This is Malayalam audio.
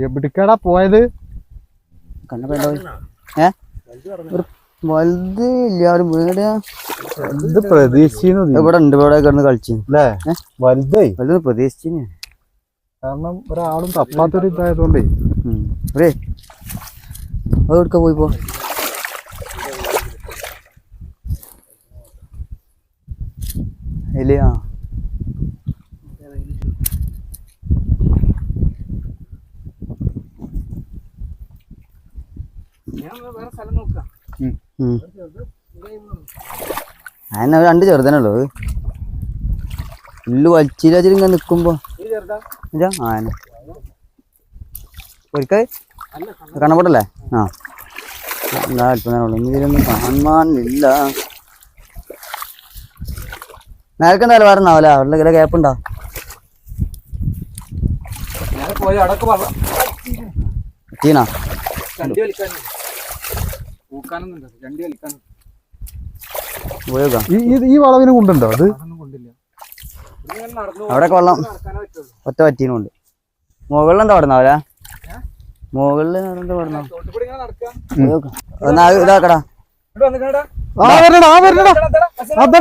എവിടേക്കാടാ പോയത്? വലുത് എല്ലാരും വീടാ പ്രതീക്ഷിച്ചു ഇവിടെ ഉണ്ട്, ഇവിടെ കിടന്ന് കളിച്ചു അല്ലേ? വലുതേ വലുത് പ്രതീക്ഷിച്ചു. കാരണം ഒരാളും തപ്പാത്തൊരു ഇതായതുകൊണ്ടേ. അതെടുക്ക പോയിപ്പോ ഇല്ല. അതിന് രണ്ട് ചെറുതനുള്ളൂ. ഇല്ലു വലിച്ചിരി ഇങ്ങനെ നിക്കുമ്പോ ആന ഒരിക്കൽ കണ്ണപ്പെട്ടല്ലേ? ആ എന്താ അല്പനേരമുള്ളൂ. ഇനി ഇതിലൊന്നും കാണാനില്ല. നേരത്തെ എന്തായാലും വരണാവല്ലേ? അവരുടെ കിലോ ഗ്യാപ്പുണ്ടോ? ചീനാ ഈ വളവിന് കൊണ്ടുണ്ടോ? അത് അവിടെ വെള്ളം ഒറ്റ പറ്റീനുണ്ട്. മുകളിൽ എന്താ പറഞ്ഞാവല്ലേ? മുകളിൽ പറഞ്ഞ ഇതാക്കടാ.